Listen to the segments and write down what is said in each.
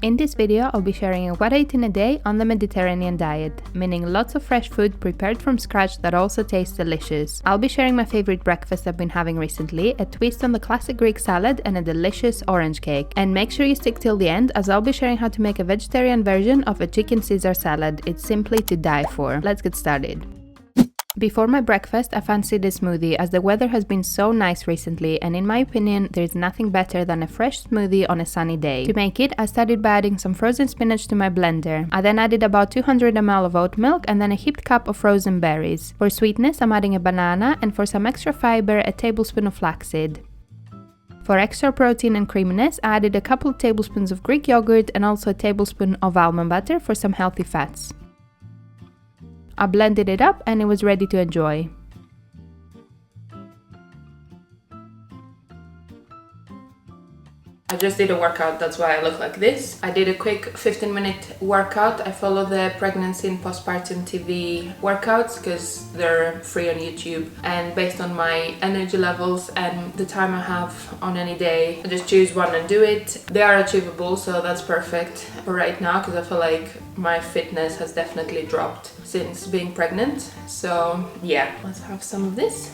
In this video, I'll be sharing what I eat in a day on the Mediterranean diet, meaning lots of fresh food prepared from scratch that also tastes delicious. I'll be sharing my favorite breakfast I've been having recently, a twist on the classic Greek salad and a delicious orange cake. And make sure you stick till the end as I'll be sharing how to make a vegetarian version of a chicken Caesar salad. It's simply to die for. Let's get started. Before my breakfast, I fancied a smoothie as the weather has been so nice recently, and in my opinion, there's nothing better than a fresh smoothie on a sunny day. To make it, I started by adding some frozen spinach to my blender. I then added about 200 ml of oat milk and then a heaped cup of frozen berries. For sweetness, I'm adding a banana, and for some extra fiber, a tablespoon of flaxseed. For extra protein and creaminess, I added a couple of tablespoons of Greek yogurt and also a tablespoon of almond butter for some healthy fats. I blended it up and it was ready to enjoy. I just did a workout, that's why I look like this. I did a quick 15-minute workout. I follow the pregnancy and postpartum TV workouts because they're free on YouTube, and based on my energy levels and the time I have on any day, I just choose one and do it. They are achievable, so that's perfect for right now because I feel like my fitness has definitely dropped since being pregnant. So yeah, let's have some of this.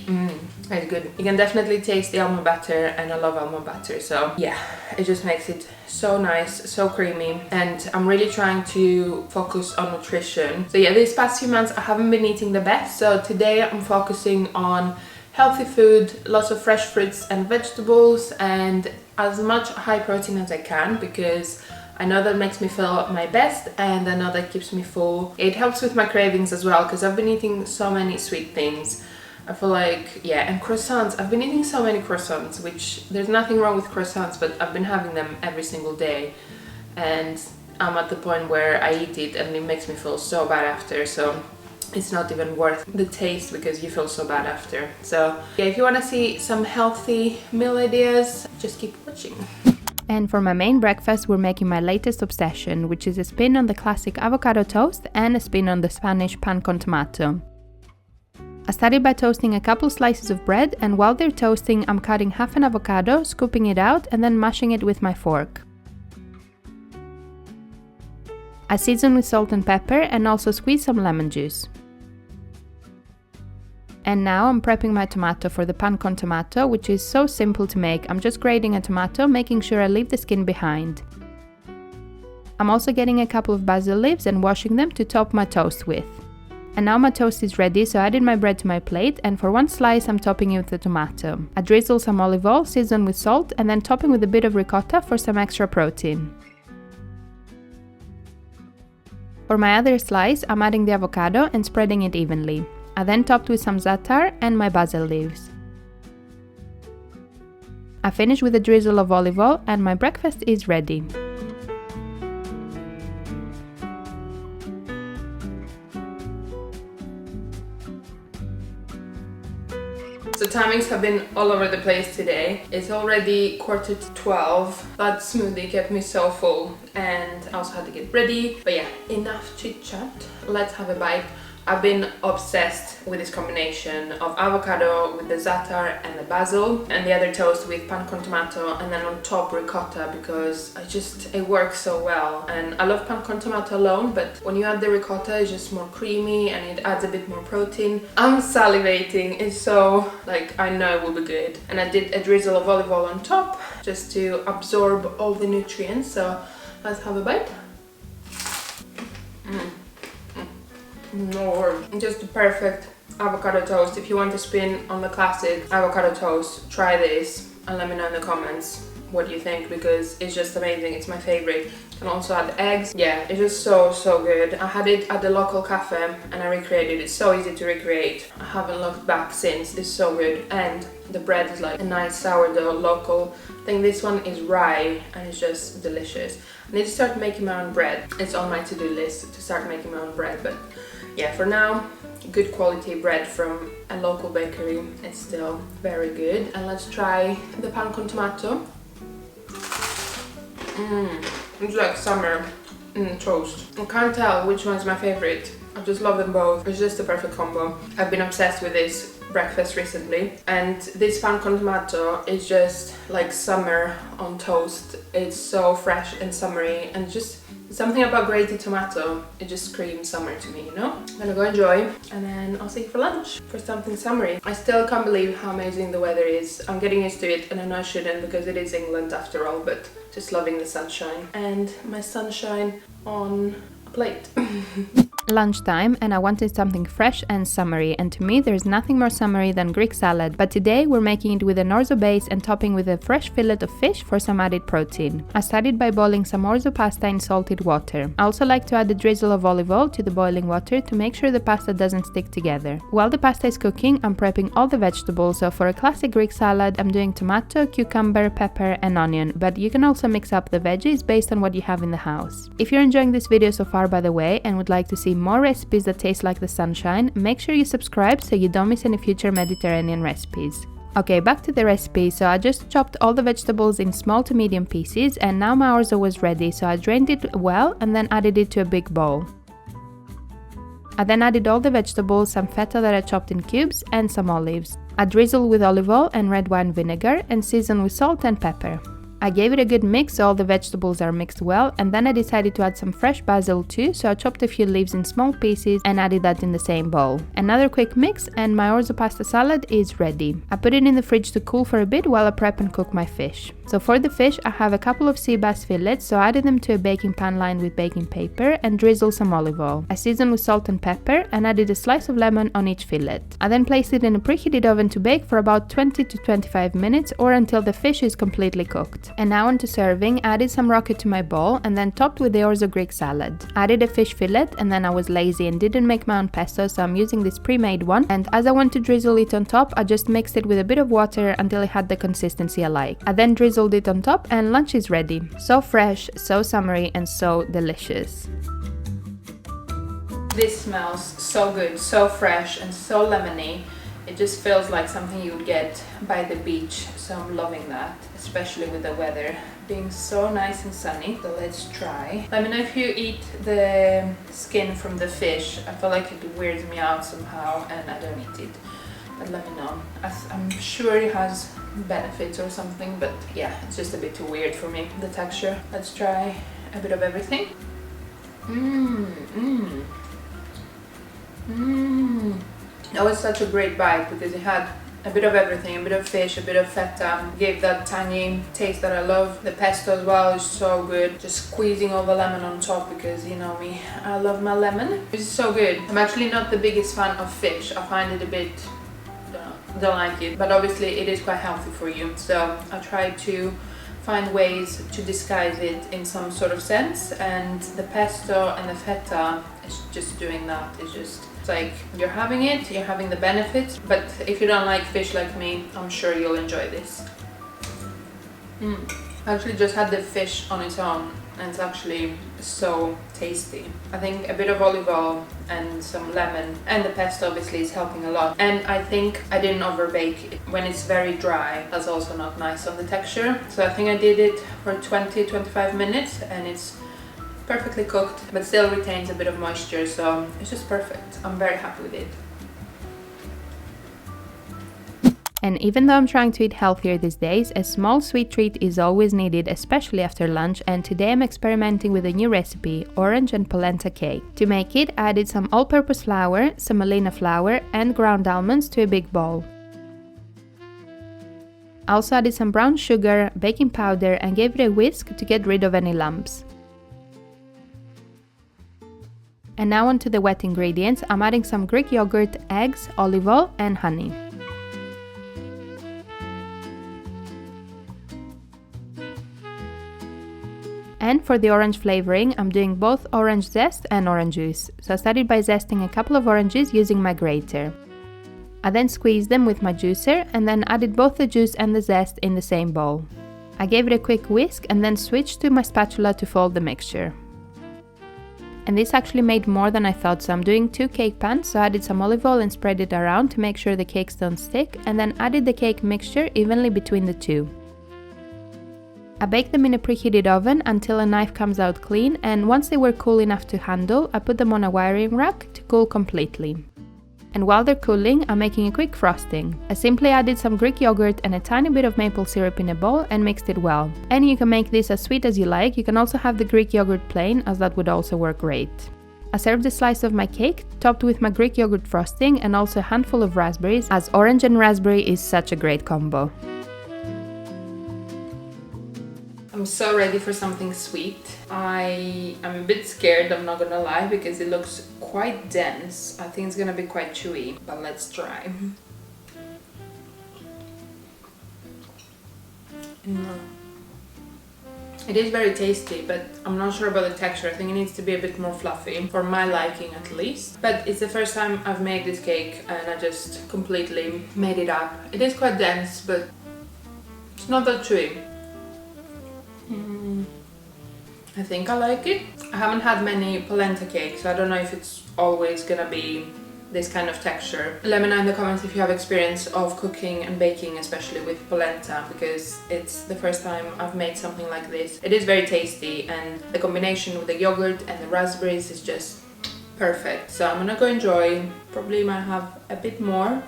It's good. You can definitely taste the almond butter, and I love almond butter, so yeah, it just makes it so nice, so creamy. And I'm really trying to focus on nutrition. So yeah, these past few months I haven't been eating the best, so today I'm focusing on healthy food, lots of fresh fruits and vegetables, and as much high protein as I can, because I know that makes me feel my best, and I know that keeps me full. It helps with my cravings as well, because I've been eating so many sweet things. I feel like, yeah, and croissants. I've been eating so many croissants, which there's nothing wrong with croissants, but I've been having them every single day. And I'm at the point where I eat it and it makes me feel so bad after. So it's not even worth the taste because you feel so bad after. So yeah, if you want to see some healthy meal ideas, just keep watching. And for my main breakfast, we're making my latest obsession, which is a spin on the classic avocado toast and a spin on the Spanish pan con tomato. I started by toasting a couple slices of bread, and while they're toasting, I'm cutting half an avocado, scooping it out, and then mashing it with my fork. I season with salt and pepper and also squeeze some lemon juice. And now I'm prepping my tomato for the pan con tomato, which is so simple to make. I'm just grating a tomato, making sure I leave the skin behind. I'm also getting a couple of basil leaves and washing them to top my toast with. And now my toast is ready, so I added my bread to my plate, and for one slice I'm topping it with the tomato. I drizzle some olive oil, season with salt, and then topping with a bit of ricotta for some extra protein. For my other slice, I'm adding the avocado and spreading it evenly. I then topped with some za'atar and my basil leaves. I finish with a drizzle of olive oil, and my breakfast is ready. So timings have been all over the place today. It's already 11:45. That smoothie kept me so full, and I also had to get ready. But yeah, enough chit chat. Let's have a bite. I've been obsessed with this combination of avocado with the za'atar and the basil, and the other toast with pan con tomato, and then on top ricotta, because it works so well. And I love pan con tomato alone, but when you add the ricotta, it's just more creamy and it adds a bit more protein. I'm salivating. It's so, I know it will be good. And I did a drizzle of olive oil on top just to absorb all the nutrients. So let's have a bite. Lord, just the perfect avocado toast. If you want to spin on the classic avocado toast, try this and let me know in the comments what you think, because it's just amazing. It's my favorite. You can also add eggs. Yeah, it's just so good. I had it at the local cafe and I recreated it. It's so easy to recreate. I haven't looked back since. It's so good. And the bread is like a nice sourdough local. I think this one is rye and it's just delicious. I need to start making my own bread. It's on my to-do list to start making my own bread, but yeah, for now, good quality bread from a local bakery. It's still very good. And let's try the pan con tomato. It's like summer toast. I can't tell which one's my favorite. I just love them both. It's just the perfect combo. I've been obsessed with this breakfast recently, and this pan con tomato is just like summer on toast. It's so fresh and summery, and just something about grated tomato, it just screams summer to me, you know? I'm gonna go enjoy, and then I'll see you for lunch for something summery. I still can't believe how amazing the weather is. I'm getting used to it, and I know I shouldn't because it is England after all, but just loving the sunshine. And my sunshine on a plate. Lunchtime, and I wanted something fresh and summery, and to me there's nothing more summery than Greek salad, but today we're making it with an orzo base and topping with a fresh fillet of fish for some added protein. I started by boiling some orzo pasta in salted water. I also like to add a drizzle of olive oil to the boiling water to make sure the pasta doesn't stick together. While the pasta is cooking, I'm prepping all the vegetables, so for a classic Greek salad I'm doing tomato, cucumber, pepper and onion, but you can also mix up the veggies based on what you have in the house. If you're enjoying this video so far, by the way, and would like to see more recipes that taste like the sunshine, make sure you subscribe so you don't miss any future Mediterranean recipes. Okay, back to the recipe. So I just chopped all the vegetables in small to medium pieces, and now my orzo was ready, so I drained it well and then added it to a big bowl. I then added all the vegetables, some feta that I chopped in cubes and some olives. I drizzled with olive oil and red wine vinegar and seasoned with salt and pepper. I gave it a good mix so all the vegetables are mixed well, and then I decided to add some fresh basil too, so I chopped a few leaves in small pieces and added that in the same bowl. Another quick mix and my orzo pasta salad is ready. I put it in the fridge to cool for a bit while I prep and cook my fish. So for the fish I have a couple of sea bass fillets, so I added them to a baking pan lined with baking paper and drizzled some olive oil. I seasoned with salt and pepper and added a slice of lemon on each fillet. I then placed it in a preheated oven to bake for about 20 to 25 minutes or until the fish is completely cooked. And now onto serving, I added some rocket to my bowl and then topped with the orzo Greek salad. I added a fish fillet, and then I was lazy and didn't make my own pesto, so I'm using this pre-made one, and as I want to drizzle it on top, I just mixed it with a bit of water until it had the consistency I like. I then drizzled it on top and lunch is ready. So fresh, so summery and so delicious. This smells so good, so fresh and so lemony. It just feels like something you would get by the beach, so I'm loving that, especially with the weather being so nice and sunny. So let's try. Let me know if you eat the skin from the fish. I feel like it weirds me out somehow and I don't eat it, but let me know. I'm sure it has benefits or something, but yeah, it's just a bit too weird for me, the texture. Let's try a bit of everything. That was such a great bite because it had a bit of everything, a bit of fish, a bit of feta, gave that tangy taste that I love. The pesto as well is so good. Just squeezing all the lemon on top because you know me, I love my lemon. It's so good. I'm actually not the biggest fan of fish. I find it a bit, don't like it, but obviously it is quite healthy for you. So I try to find ways to disguise it in some sort of sense, and the pesto and the feta is just doing that. It's like you're having it, you're having the benefits, but if you don't like fish like me, I'm sure you'll enjoy this. I actually just had the fish on its own and it's actually so tasty. I think a bit of olive oil and some lemon and the pesto obviously is helping a lot. And I think I didn't overbake it. When it's very dry, that's also not nice on the texture. So I think I did it for 20-25 minutes and it's perfectly cooked, but still retains a bit of moisture, so it's just perfect. I'm very happy with it. And even though I'm trying to eat healthier these days, a small sweet treat is always needed, especially after lunch, and today I'm experimenting with a new recipe, orange and polenta cake. To make it, I added some all-purpose flour, semolina flour and ground almonds to a big bowl. I also added some brown sugar, baking powder and gave it a whisk to get rid of any lumps. And now onto the wet ingredients. I'm adding some Greek yogurt, eggs, olive oil and honey. And for the orange flavoring, I'm doing both orange zest and orange juice. So I started by zesting a couple of oranges using my grater. I then squeezed them with my juicer and then added both the juice and the zest in the same bowl. I gave it a quick whisk and then switched to my spatula to fold the mixture. And this actually made more than I thought, so I'm doing 2 cake pans, so I added some olive oil and spread it around to make sure the cakes don't stick, and then added the cake mixture evenly between the two. I baked them in a preheated oven until a knife comes out clean, and once they were cool enough to handle, I put them on a wiring rack to cool completely. And while they're cooling, I'm making a quick frosting. I simply added some Greek yogurt and a tiny bit of maple syrup in a bowl and mixed it well. And you can make this as sweet as you like. You can also have the Greek yogurt plain, as that would also work great. I served a slice of my cake, topped with my Greek yogurt frosting and also a handful of raspberries, as orange and raspberry is such a great combo. I'm so ready for something sweet. I am a bit scared, I'm not gonna lie, because it looks quite dense. I think it's gonna be quite chewy, but let's try. It is very tasty, but I'm not sure about the texture. I think it needs to be a bit more fluffy, for my liking at least. But it's the first time I've made this cake and I just completely made it up. It is quite dense, but it's not that chewy. I think I like it. I haven't had many polenta cakes, so I don't know if it's always gonna be this kind of texture. Let me know in the comments if you have experience of cooking and baking, especially with polenta, because it's the first time I've made something like this. It is very tasty, and the combination with the yogurt and the raspberries is just perfect. So I'm gonna go enjoy. Probably might have a bit more,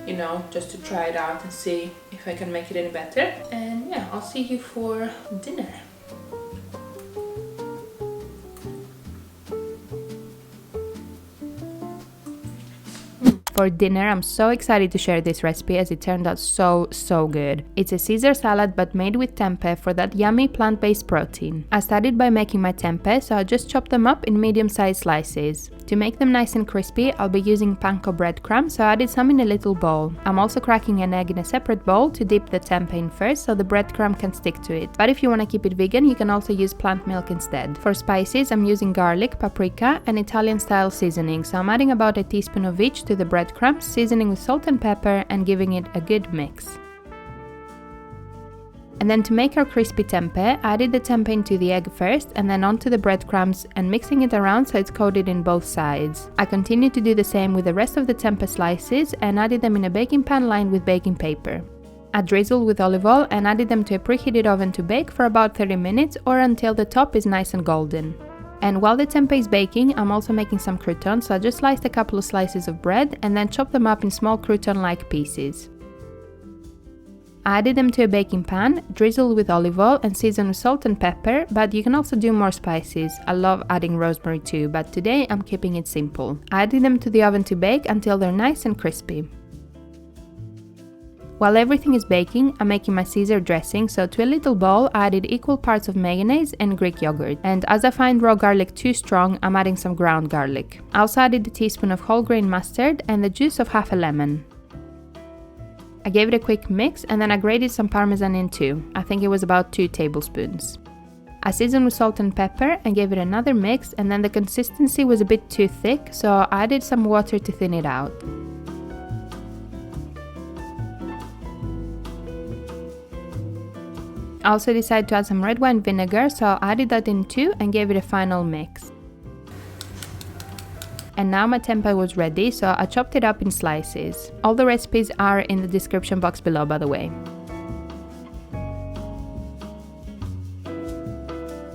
you know, just to try it out and see if I can make it any better. And yeah, I'll see you for dinner. For dinner, I'm so excited to share this recipe as it turned out so good. It's a Caesar salad but made with tempeh for that yummy plant-based protein. I started by making my tempeh, so I just chopped them up in medium-sized slices. To make them nice and crispy, I'll be using panko breadcrumbs, so I added some in a little bowl. I'm also cracking an egg in a separate bowl to dip the tempeh in first so the breadcrumb can stick to it. But if you want to keep it vegan, you can also use plant milk instead. For spices, I'm using garlic, paprika, and Italian-style seasoning, so I'm adding about a teaspoon of each to the breadcrumbs, seasoning with salt and pepper, and giving it a good mix. And then to make our crispy tempeh, I added the tempeh into the egg first and then onto the breadcrumbs and mixing it around so it's coated in both sides. I continued to do the same with the rest of the tempeh slices and added them in a baking pan lined with baking paper. I drizzled with olive oil and added them to a preheated oven to bake for about 30 minutes or until the top is nice and golden. And while the tempeh is baking, I'm also making some croutons, so I just sliced a couple of slices of bread and then chopped them up in small crouton-like pieces. I added them to a baking pan, drizzled with olive oil and seasoned with salt and pepper, but you can also do more spices. I love adding rosemary too, but today I'm keeping it simple. I added them to the oven to bake until they're nice and crispy. While everything is baking, I'm making my Caesar dressing, so to a little bowl I added equal parts of mayonnaise and Greek yogurt. And as I find raw garlic too strong, I'm adding some ground garlic. I also added a teaspoon of whole grain mustard and the juice of half a lemon. I gave it a quick mix and then I grated some parmesan in too. I think it was about 2 tablespoons. I seasoned with salt and pepper and gave it another mix, and then the consistency was a bit too thick, so I added some water to thin it out. I also decided to add some red wine vinegar, so I added that in too and gave it a final mix. And now my tempeh was ready, so I chopped it up in slices. All the recipes are in the description box below, by the way.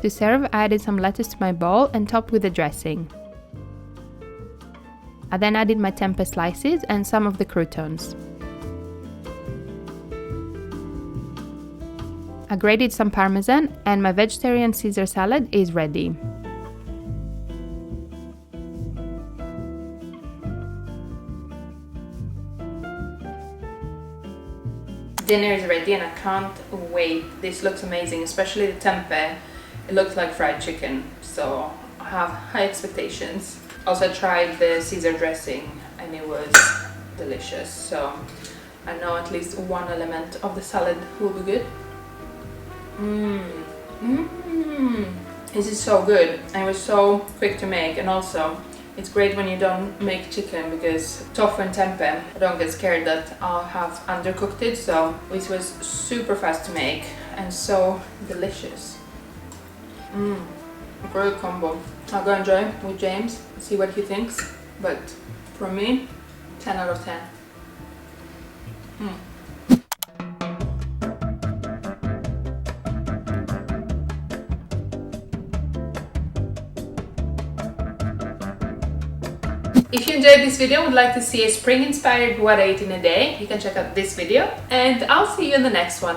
To serve, I added some lettuce to my bowl and topped with the dressing. I then added my tempeh slices and some of the croutons. I grated some parmesan and my vegetarian Caesar salad is ready. Dinner is ready and I can't wait. This looks amazing, especially the tempeh. It looks like fried chicken, so I have high expectations. Also, I tried the Caesar dressing and it was delicious, so I know at least one element of the salad will be good. This is so good, and it was so quick to make, and also it's great when you don't make chicken, because tofu and tempeh, I don't get scared that I'll have undercooked it, so this was super fast to make and so delicious. Great combo. I'll go enjoy with James, see what he thinks, but for me, 10 out of 10. If you enjoyed this video and would like to see a spring inspired what I eat in a day, you can check out this video, and I'll see you in the next one.